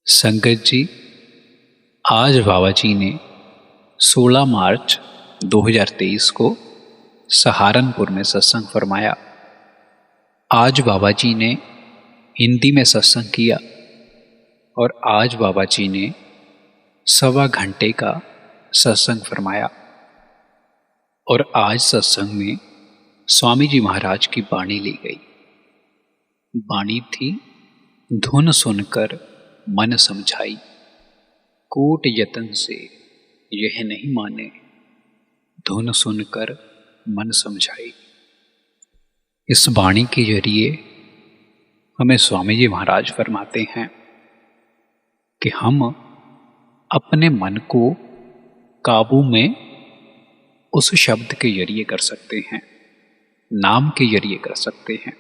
संगत जी, आज बाबा जी ने 16 मार्च 2023 को सहारनपुर में सत्संग फरमाया। आज बाबा जी ने हिंदी में सत्संग किया और आज बाबा जी ने 1.25 घंटे का सत्संग फरमाया। और आज सत्संग में स्वामी जी महाराज की वाणी ली गई। वाणी थी, धुन सुनकर मन समझाई, कोट यतन से यह नहीं माने, धुन सुनकर मन समझाई। इस वाणी के जरिए हमें स्वामी जी महाराज फरमाते हैं कि हम अपने मन को काबू में उस शब्द के जरिए कर सकते हैं, नाम के जरिए कर सकते हैं।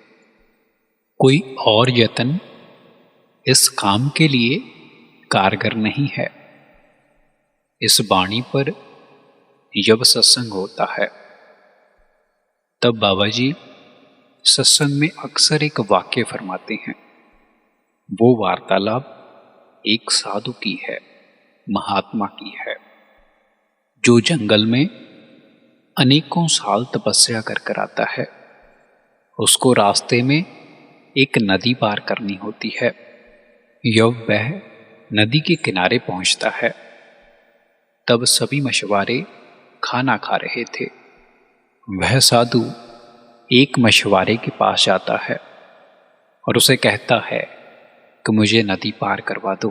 कोई और यत्न इस काम के लिए कारगर नहीं है। इस वाणी पर जब सत्संग होता है तब बाबा जी सत्संग में अक्सर एक वाक्य फरमाते हैं। वो वार्तालाप एक साधु की है, महात्मा की है, जो जंगल में अनेकों साल तपस्या कर आता है। उसको रास्ते में एक नदी पार करनी होती है। जब वह नदी के किनारे पहुंचता है तब सभी मछुआरे खाना खा रहे थे। वह साधु एक मछुआरे के पास जाता है और उसे कहता है कि मुझे नदी पार करवा दो।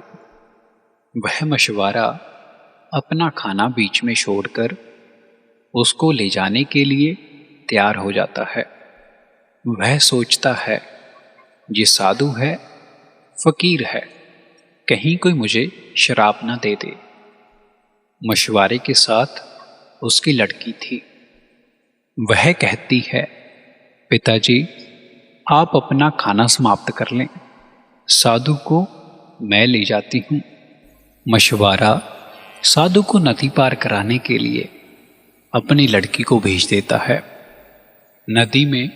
वह मछुआरा अपना खाना बीच में छोड़कर उसको ले जाने के लिए तैयार हो जाता है। वह सोचता है ये साधु है, फकीर है, कहीं कोई मुझे शराब न दे दे। मछुआरे के साथ उसकी लड़की थी। वह कहती है, पिताजी आप अपना खाना समाप्त कर लें, साधु को मैं ले जाती हूँ। मछुआरा साधु को नदी पार कराने के लिए अपनी लड़की को भेज देता है। नदी में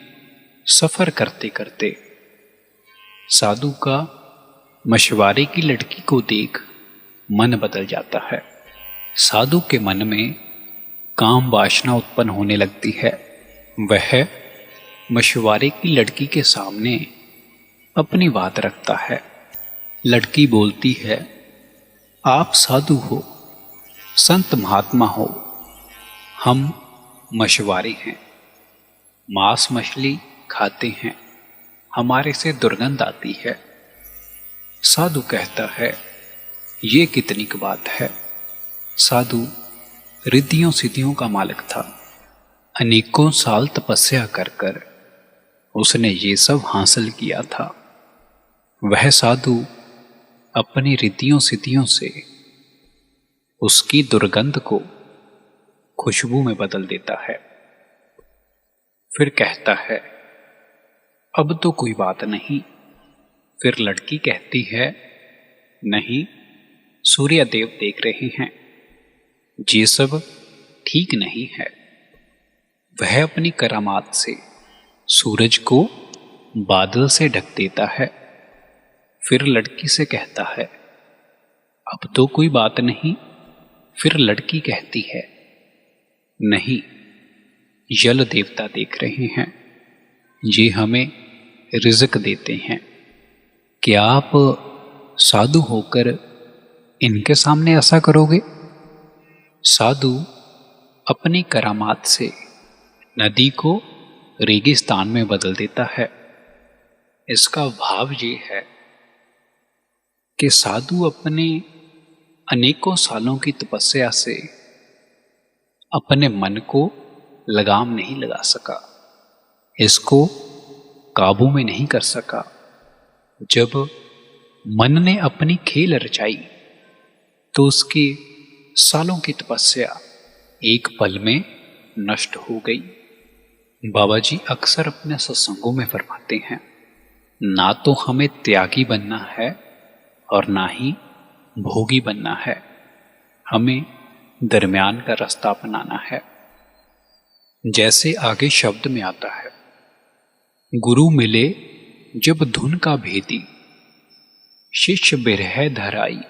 सफर करते करते साधु का मछुआरे की लड़की को देख मन बदल जाता है। साधु के मन में काम वासना उत्पन्न होने लगती है। वह मछुआरे की लड़की के सामने अपनी बात रखता है। लड़की बोलती है, आप साधु हो, संत महात्मा हो, हम मछुआरे हैं, मांस मछली खाते हैं, हमारे से दुर्गंध आती है। साधु कहता है, ये कितनी की बात है। साधु रिद्धियों सिद्धियों का मालिक था। अनेकों साल तपस्या कर कर उसने ये सब हासिल किया था। वह साधु अपनी रिद्धियों सिद्धियों से उसकी दुर्गंध को खुशबू में बदल देता है। फिर कहता है, अब तो कोई बात नहीं। फिर लड़की कहती है, नहीं, सूर्य देव देख रहे हैं, ये सब ठीक नहीं है। वह अपनी करामात से सूरज को बादल से ढक देता है। फिर लड़की से कहता है, अब तो कोई बात नहीं। फिर लड़की कहती है, नहीं, जल देवता देख रहे हैं, ये हमें रिज़्क देते हैं। क्या आप साधु होकर इनके सामने ऐसा करोगे? साधु अपनी करामात से नदी को रेगिस्तान में बदल देता है। इसका भाव ये है कि साधु अपने अनेकों सालों की तपस्या से अपने मन को लगाम नहीं लगा सका, इसको काबू में नहीं कर सका। जब मन ने अपनी खेल रचाई तो उसकी सालों की तपस्या एक पल में नष्ट हो गई। बाबा जी अक्सर अपने सत्संगों में फरमाते हैं, ना तो हमें त्यागी बनना है और ना ही भोगी बनना है, हमें दरमियान का रास्ता अपनाना है। जैसे आगे शब्द में आता है, गुरु मिले जब धुन का भेदी, शिष्य बिरह धराई,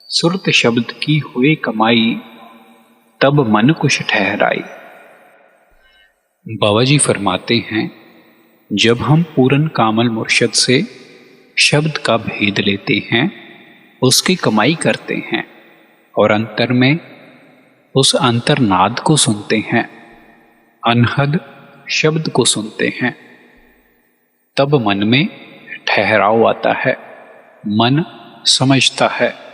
सुरत शब्द की हुए कमाई, तब मन कुछ ठहराई। बाबा जी फरमाते हैं, जब हम पूरन कामल मुर्शद से शब्द का भेद लेते हैं, उसकी कमाई करते हैं और अंतर में उस अंतर्नाद को सुनते हैं, अनहद शब्द को सुनते हैं, तब मन में ठहराव आता है, मन समझता है।